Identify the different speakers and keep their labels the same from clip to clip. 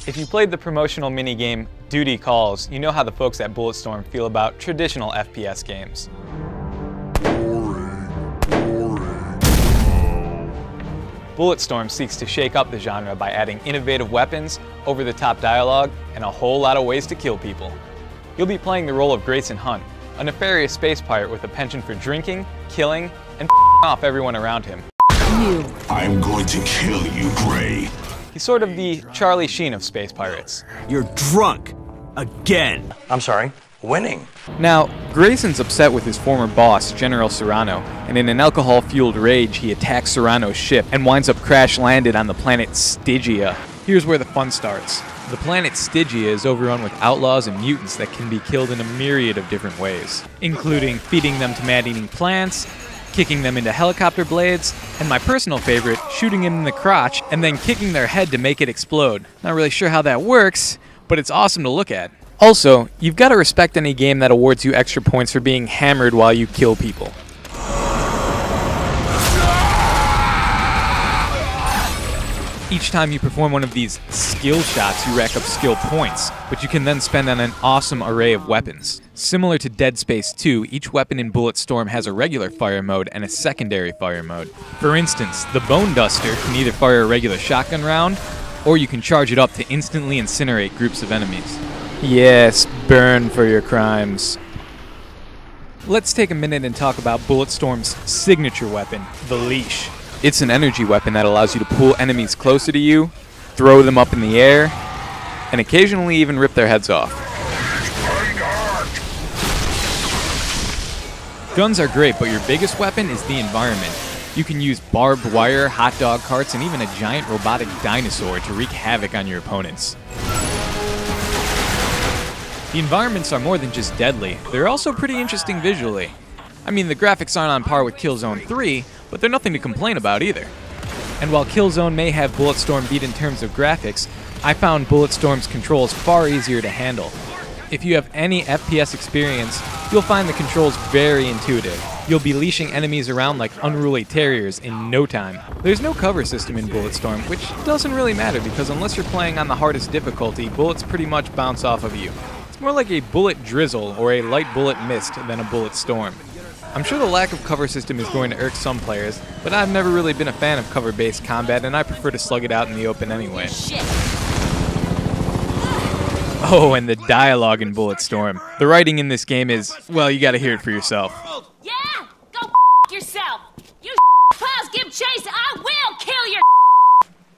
Speaker 1: If you played the promotional minigame Duty Calls, you know how the folks at Bulletstorm feel about traditional FPS games. Bulletstorm seeks to shake up the genre by adding innovative weapons, over-the-top dialogue, and a whole lot of ways to kill people. You'll be playing the role of Grayson Hunt, a nefarious space pirate with a penchant for drinking, killing, and off everyone around him.
Speaker 2: I'm going to kill you, Gray.
Speaker 1: He's sort of the Charlie Sheen of space pirates.
Speaker 3: You're drunk. Again.
Speaker 4: I'm sorry, winning.
Speaker 1: Now, Grayson's upset with his former boss, General Serrano, and in an alcohol-fueled rage, he attacks Serrano's ship and winds up crash-landed on the planet Stygia. Here's where the fun starts. The planet Stygia is overrun with outlaws and mutants that can be killed in a myriad of different ways, including feeding them to man-eating plants, kicking them into helicopter blades, and my personal favorite, shooting them in the crotch and then kicking their head to make it explode. Not really sure how that works, but it's awesome to look at. Also, you've got to respect any game that awards you extra points for being hammered while you kill people. Each time you perform one of these skill shots, you rack up skill points, which you can then spend on an awesome array of weapons. Similar to Dead Space 2, each weapon in Bulletstorm has a regular fire mode and a secondary fire mode. For instance, the Bone Duster can either fire a regular shotgun round, or you can charge it up to instantly incinerate groups of enemies. Yes, burn for your crimes. Let's take a minute and talk about Bulletstorm's signature weapon, the Leash. It's an energy weapon that allows you to pull enemies closer to you, throw them up in the air, and occasionally even rip their heads off. Guns are great, but your biggest weapon is the environment. You can use barbed wire, hot dog carts, and even a giant robotic dinosaur to wreak havoc on your opponents. The environments are more than just deadly, they're also pretty interesting visually. I mean, the graphics aren't on par with Killzone 3, but they're nothing to complain about either. And while Killzone may have Bulletstorm beat in terms of graphics, I found Bulletstorm's controls far easier to handle. If you have any FPS experience, you'll find the controls very intuitive. You'll be leashing enemies around like unruly terriers in no time. There's no cover system in Bulletstorm, which doesn't really matter because unless you're playing on the hardest difficulty, bullets pretty much bounce off of you. It's more like a bullet drizzle or a light bullet mist than a bullet storm. I'm sure the lack of cover system is going to irk some players, but I've never really been a fan of cover-based combat, and I prefer to slug it out in the open anyway.
Speaker 5: Shit.
Speaker 1: Oh, and the dialogue in Bulletstorm. The writing in this game is, well, you gotta hear it for yourself.
Speaker 5: Yeah? Go yourself. You pals give chase, I will kill your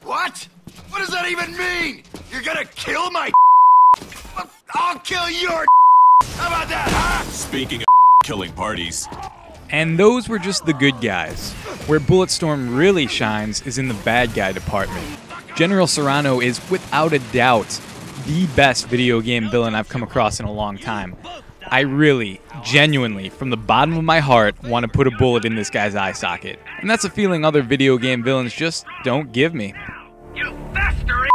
Speaker 2: What? What does that even mean? You're gonna kill my I'll kill your How about that, huh? Speaking of killing parties.
Speaker 1: And those were just the good guys. Where Bulletstorm really shines is in the bad guy department. General Serrano is, without a doubt, the best video game villain I've come across in a long time. I really, genuinely, from the bottom of my heart, want to put a bullet in this guy's eye socket. And that's a feeling other video game villains just don't give me.
Speaker 6: You festering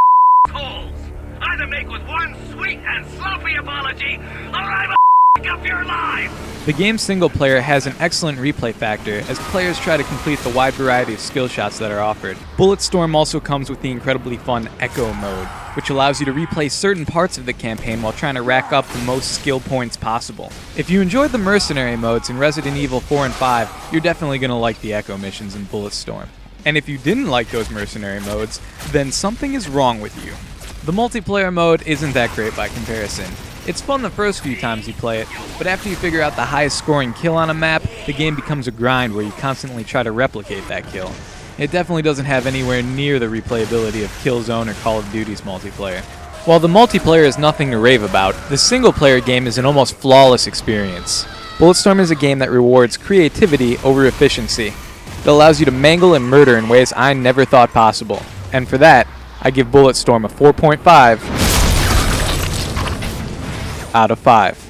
Speaker 6: holes! Either make with one sweet and sloppy apology, or I'm up your life!
Speaker 1: The game's single player has an excellent replay factor as players try to complete the wide variety of skill shots that are offered. Bulletstorm also comes with the incredibly fun Echo mode, which allows you to replay certain parts of the campaign while trying to rack up the most skill points possible. If you enjoyed the mercenary modes in Resident Evil 4 and 5, you're definitely going to like the Echo missions in Bulletstorm. And if you didn't like those mercenary modes, then something is wrong with you. The multiplayer mode isn't that great by comparison. It's fun the first few times you play it, but after you figure out the highest scoring kill on a map, the game becomes a grind where you constantly try to replicate that kill. It definitely doesn't have anywhere near the replayability of Killzone or Call of Duty's multiplayer. While the multiplayer is nothing to rave about, the single player game is an almost flawless experience. Bulletstorm is a game that rewards creativity over efficiency. It allows you to mangle and murder in ways I never thought possible. And for that, I give Bulletstorm a 4.5 out of 5.